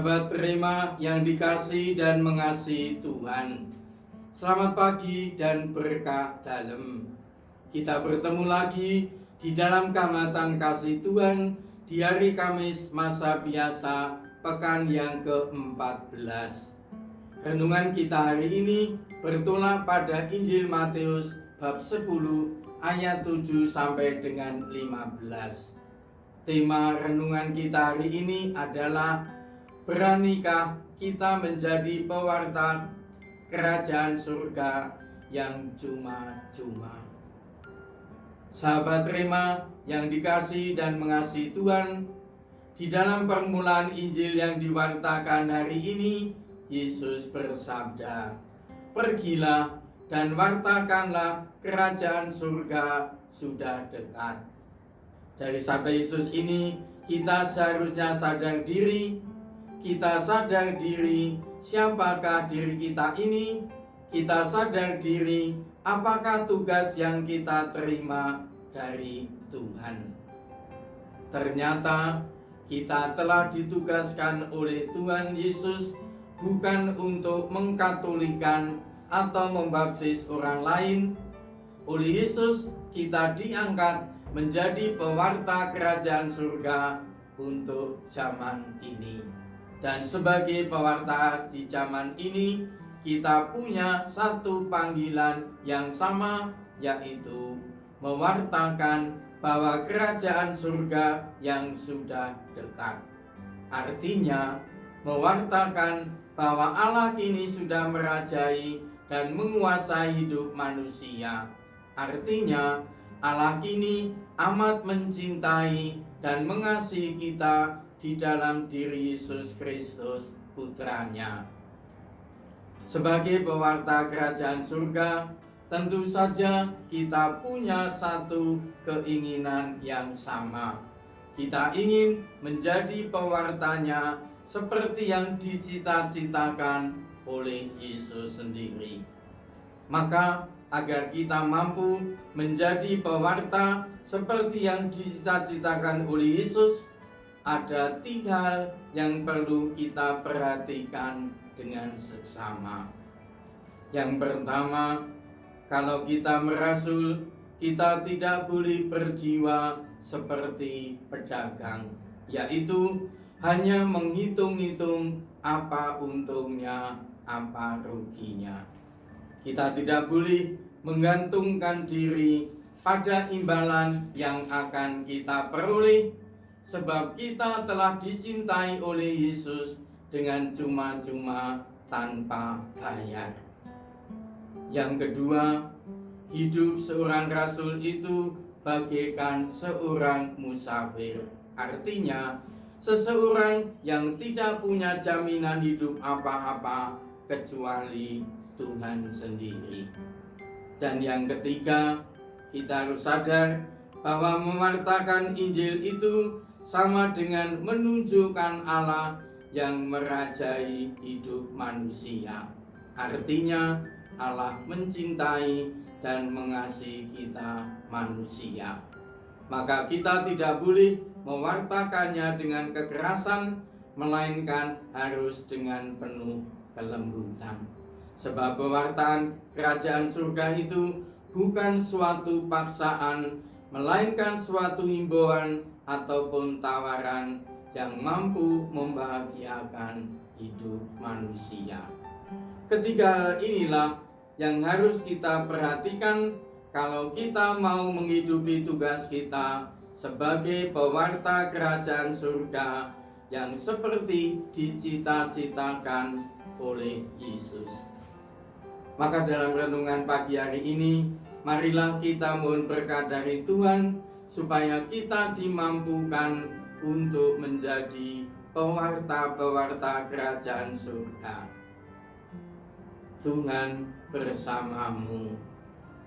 Sahabat terima yang dikasih dan mengasihi Tuhan, selamat pagi dan berkah dalam. Kita bertemu lagi di dalam kehangatan kasih Tuhan di hari Kamis masa biasa pekan yang ke-14. Renungan kita hari ini bertolak pada Injil Matius bab 10 ayat 7 sampai dengan 15. Tema renungan kita hari ini adalah beranikah kita menjadi pewarta kerajaan surga yang cuma-cuma. Sahabat terima yang dikasih dan mengasihi Tuhan, di dalam permulaan Injil yang diwartakan hari ini, Yesus bersabda, "Pergilah dan wartakanlah kerajaan surga sudah dekat." Dari sabda Yesus ini kita seharusnya sadar diri. Kita sadar diri siapakah diri kita ini. Kita sadar diri apakah tugas yang kita terima dari Tuhan. Ternyata kita telah ditugaskan oleh Tuhan Yesus bukan untuk mengkatolikan atau membaptis orang lain. Oleh Yesus kita diangkat menjadi pewarta kerajaan surga untuk zaman ini. Dan sebagai pewarta di zaman ini, kita punya satu panggilan yang sama, yaitu mewartakan bahwa kerajaan surga yang sudah dekat. Artinya, mewartakan bahwa Allah kini sudah merajai dan menguasai hidup manusia. Artinya, Allah kini amat mencintai dan mengasihi kita di dalam diri Yesus Kristus Putranya. Sebagai pewarta kerajaan surga, tentu saja kita punya satu keinginan yang sama. Kita ingin menjadi pewartanya seperti yang dicita-citakan oleh Yesus sendiri. Maka agar kita mampu menjadi pewarta seperti yang dicita-citakan oleh Yesus, ada 3 hal yang perlu kita perhatikan dengan seksama. Yang pertama, kalau kita merasul, kita tidak boleh berjiwa seperti pedagang, yaitu hanya menghitung-hitung apa untungnya, apa ruginya. Kita tidak boleh menggantungkan diri pada imbalan yang akan kita peroleh, sebab kita telah dicintai oleh Yesus dengan cuma-cuma tanpa bayar. Yang kedua, hidup seorang rasul itu bagaikan seorang musafir. Artinya, seseorang yang tidak punya jaminan hidup apa-apa kecuali Tuhan sendiri. Dan yang ketiga, kita harus sadar bahwa mewartakan Injil itu sama dengan menunjukkan Allah yang merajai hidup manusia. Artinya Allah mencintai dan mengasihi kita manusia. Maka kita tidak boleh mewartakannya dengan kekerasan, melainkan harus dengan penuh kelembutan. Sebab pewartaan kerajaan surga itu bukan suatu paksaan, melainkan suatu himbauan ataupun tawaran yang mampu membahagiakan hidup manusia. Ketiga hal inilah yang harus kita perhatikan kalau kita mau menghidupi tugas kita sebagai pewarta kerajaan surga yang seperti dicita-citakan oleh Yesus. Maka dalam renungan pagi hari ini, marilah kita mohon berkat dari Tuhan supaya kita dimampukan untuk menjadi pewarta-pewarta kerajaan surga. Tuhan bersamamu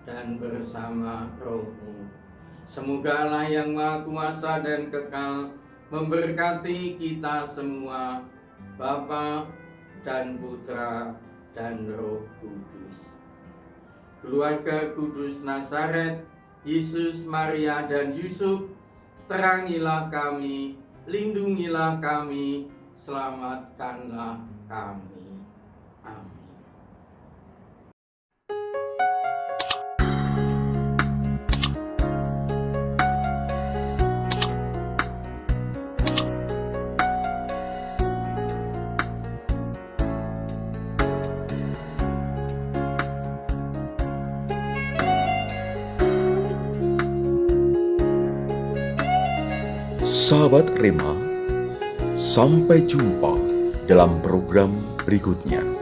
dan bersama rohmu. Semoga Allah yang Maha Kuasa dan kekal memberkati kita semua, Bapa dan Putra dan Roh Kudus. Keluarga Kudus Nazaret, Yesus, Maria, dan Yusuf, terangilah kami, lindungilah kami, selamatkanlah kami. Amin. Sahabat Rema, sampai jumpa dalam program berikutnya.